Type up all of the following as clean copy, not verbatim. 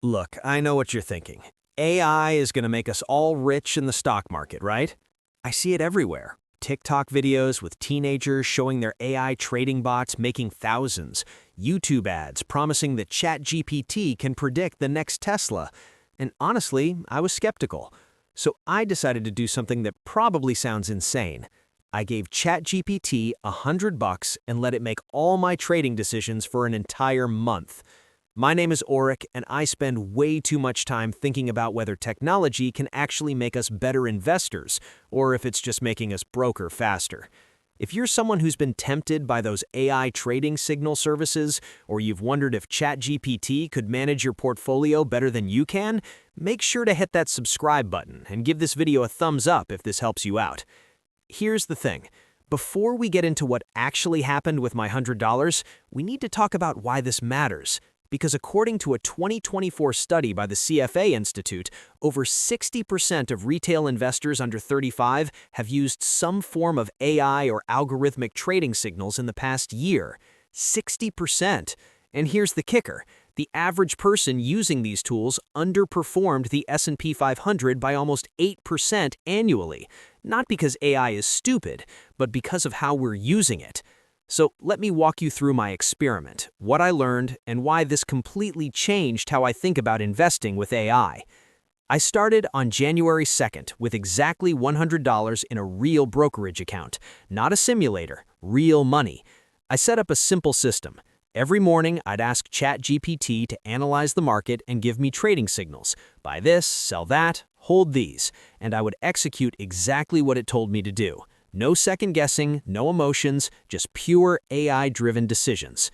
Look, I know what you're thinking. AI is going to make us all rich in the stock market, right? I see it everywhere. TikTok videos with teenagers showing their AI trading bots making thousands, YouTube ads promising that ChatGPT can predict the next Tesla. And honestly, I was skeptical. So I decided to do something that probably sounds insane. I gave ChatGPT $100 and let it make all my trading decisions for an entire month. My name is Oric, and I spend way too much time thinking about whether technology can actually make us better investors, or if it's just making us broker faster. If you're someone who's been tempted by those AI trading signal services, or you've wondered if ChatGPT could manage your portfolio better than you can, make sure to hit that subscribe button and give this video a thumbs up if this helps you out. Here's the thing. Before we get into what actually happened with my $100, we need to talk about why this matters. Because according to a 2024 study by the CFA Institute, over 60% of retail investors under 35 have used some form of AI or algorithmic trading signals in the past year. 60%. And here's the kicker. The average person using these tools underperformed the S&P 500 by almost 8% annually. Not because AI is stupid, but because of how we're using it. So let me walk you through my experiment, what I learned, and why this completely changed how I think about investing with AI. I started on January 2nd with exactly $100 in a real brokerage account, not a simulator, real money. I set up a simple system. Every morning, I'd ask ChatGPT to analyze the market and give me trading signals. Buy this, sell that, hold these, and I would execute exactly what it told me to do. No second guessing, no emotions, just pure AI-driven decisions.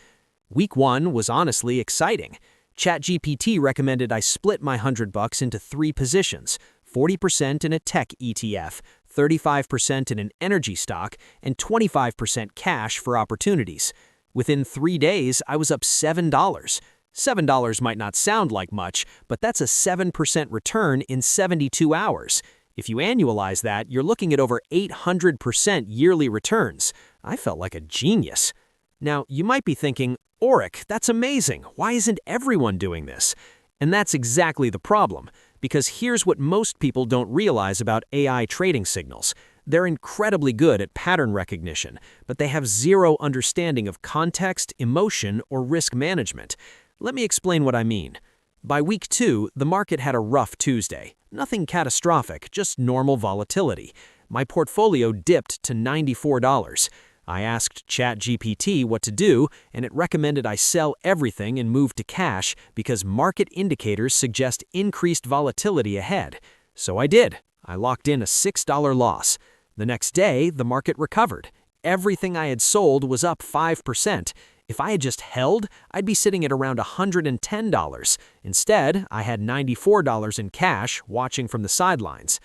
Week 1 was honestly exciting. ChatGPT recommended I split my $100 into 3 positions, 40% in a tech ETF, 35% in an energy stock, and 25% cash for opportunities. Within 3 days, I was up $7. $7 might not sound like much, but that's a 7% return in 72 hours. If you annualize that, you're looking at over 800% yearly returns. I felt like a genius. Now, you might be thinking, Oric, that's amazing. Why isn't everyone doing this? And that's exactly the problem, because here's what most people don't realize about AI trading signals. They're incredibly good at pattern recognition, but they have zero understanding of context, emotion, or risk management. Let me explain what I mean. By week 2, the market had a rough Tuesday. Nothing catastrophic, just normal volatility. My portfolio dipped to $94. I asked ChatGPT what to do, and it recommended I sell everything and move to cash because market indicators suggest increased volatility ahead. So I did. I locked in a $6 loss. The next day, the market recovered. Everything I had sold was up 5%. If I had just held, I'd be sitting at around $110. Instead, I had $94 in cash watching from the sidelines.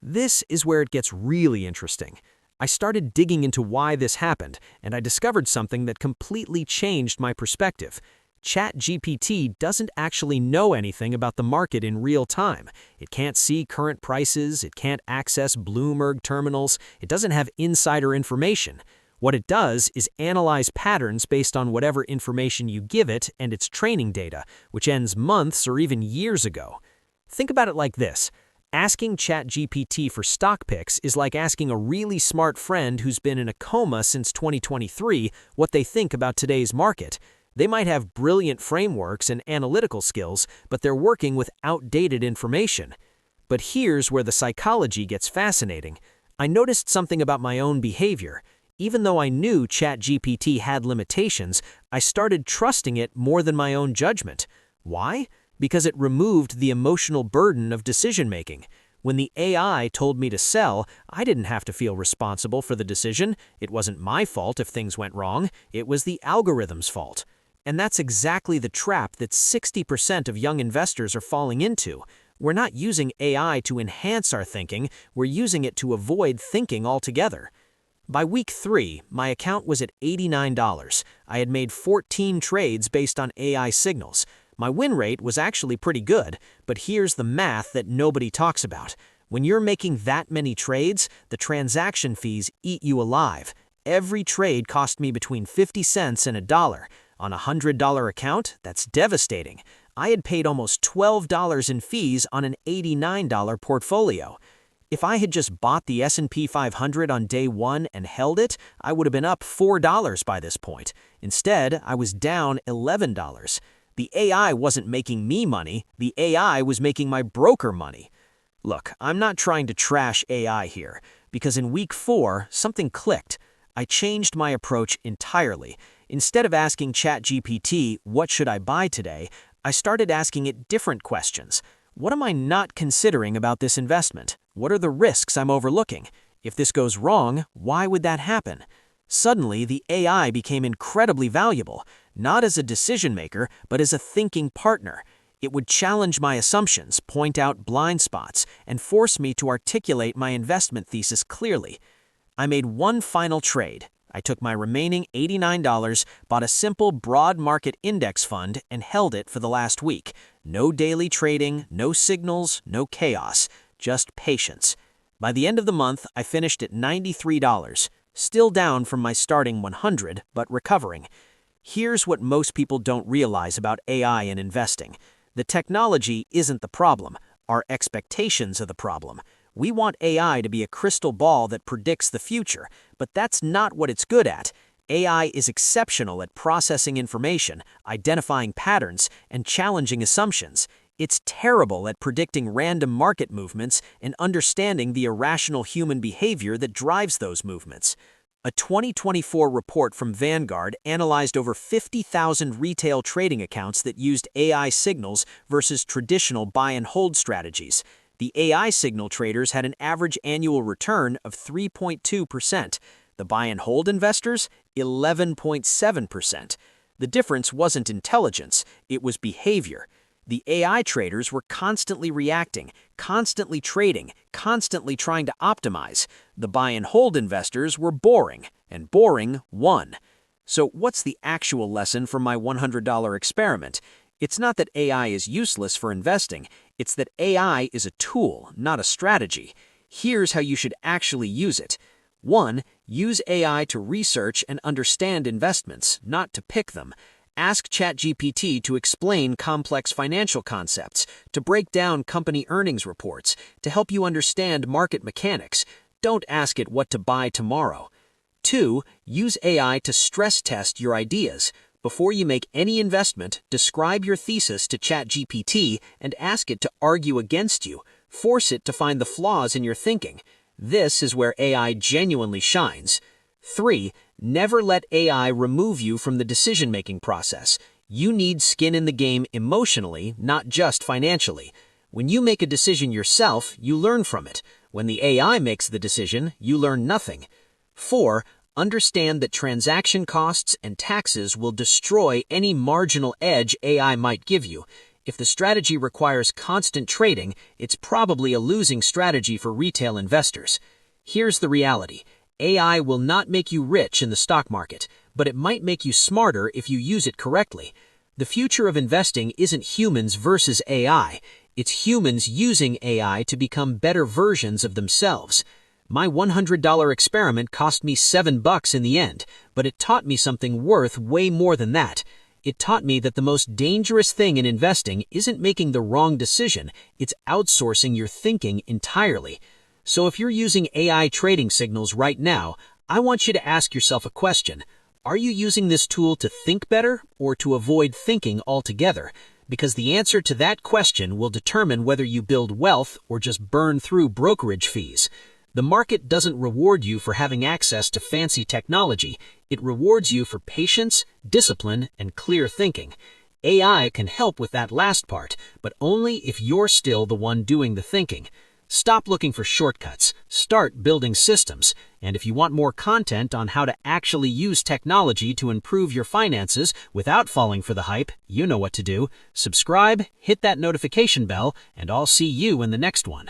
This is where it gets really interesting. I started digging into why this happened, and I discovered something that completely changed my perspective. ChatGPT doesn't actually know anything about the market in real time. It can't see current prices, it can't access Bloomberg terminals, it doesn't have insider information. What it does is analyze patterns based on whatever information you give it and its training data, which ends months or even years ago. Think about it like this. Asking ChatGPT for stock picks is like asking a really smart friend who's been in a coma since 2023 what they think about today's market. They might have brilliant frameworks and analytical skills, but they're working with outdated information. But here's where the psychology gets fascinating. I noticed something about my own behavior. Even though I knew ChatGPT had limitations, I started trusting it more than my own judgment. Why? Because it removed the emotional burden of decision-making. When the AI told me to sell, I didn't have to feel responsible for the decision. It wasn't my fault if things went wrong. It was the algorithm's fault. And that's exactly the trap that 60% of young investors are falling into. We're not using AI to enhance our thinking, we're using it to avoid thinking altogether. By week 3, my account was at $89. I had made 14 trades based on AI signals. My win rate was actually pretty good, but here's the math that nobody talks about. When you're making that many trades, the transaction fees eat you alive. Every trade cost me between 50 cents and $1. On a $100 account, that's devastating. I had paid almost $12 in fees on an $89 portfolio. If I had just bought the S&P 500 on day one and held it, I would have been up $4 by this point. Instead, I was down $11. The AI wasn't making me money, the AI was making my broker money. Look, I'm not trying to trash AI here, because in week 4, something clicked. I changed my approach entirely. Instead of asking ChatGPT, what should I buy today, I started asking it different questions. What am I not considering about this investment? What are the risks I'm overlooking? If this goes wrong, why would that happen? Suddenly, the AI became incredibly valuable, not as a decision maker, but as a thinking partner. It would challenge my assumptions, point out blind spots, and force me to articulate my investment thesis clearly. I made one final trade. I took my remaining $89, bought a simple broad market index fund, and held it for the last week. No daily trading, no signals, no chaos, just patience. By the end of the month, I finished at $93, still down from my starting 100, but recovering. Here's what most people don't realize about AI and investing. The technology isn't the problem. Our expectations are the problem. We want AI to be a crystal ball that predicts the future, but that's not what it's good at. AI is exceptional at processing information, identifying patterns, and challenging assumptions. It's terrible at predicting random market movements and understanding the irrational human behavior that drives those movements. A 2024 report from Vanguard analyzed over 50,000 retail trading accounts that used AI signals versus traditional buy-and-hold strategies. The AI signal traders had an average annual return of 3.2%. The buy-and-hold investors, 11.7%. The difference wasn't intelligence, it was behavior. The AI traders were constantly reacting, constantly trading, constantly trying to optimize. The buy-and-hold investors were boring, and boring won. So what's the actual lesson from my $100 experiment? It's not that AI is useless for investing, it's that AI is a tool, not a strategy. Here's how you should actually use it. 1. Use AI to research and understand investments, not to pick them. Ask ChatGPT to explain complex financial concepts, to break down company earnings reports, to help you understand market mechanics. Don't ask it what to buy tomorrow. 2. Use AI to stress test your ideas. Before you make any investment, describe your thesis to ChatGPT and ask it to argue against you. Force it to find the flaws in your thinking. This is where AI genuinely shines. 3. Never let AI remove you from the decision-making process. You need skin in the game emotionally, not just financially. When you make a decision yourself, you learn from it. When the AI makes the decision, you learn nothing. 4. Understand that transaction costs and taxes will destroy any marginal edge AI might give you. If the strategy requires constant trading, it's probably a losing strategy for retail investors. Here's the reality. AI will not make you rich in the stock market, but it might make you smarter if you use it correctly. The future of investing isn't humans versus AI. It's humans using AI to become better versions of themselves. My $100 experiment cost me $7 in the end, but it taught me something worth way more than that. It taught me that the most dangerous thing in investing isn't making the wrong decision, it's outsourcing your thinking entirely. So if you're using AI trading signals right now, I want you to ask yourself a question. Are you using this tool to think better or to avoid thinking altogether? Because the answer to that question will determine whether you build wealth or just burn through brokerage fees. The market doesn't reward you for having access to fancy technology. It rewards you for patience, discipline, and clear thinking. AI can help with that last part, but only if you're still the one doing the thinking. Stop looking for shortcuts. Start building systems. And if you want more content on how to actually use technology to improve your finances without falling for the hype, you know what to do. Subscribe, hit that notification bell, and I'll see you in the next one.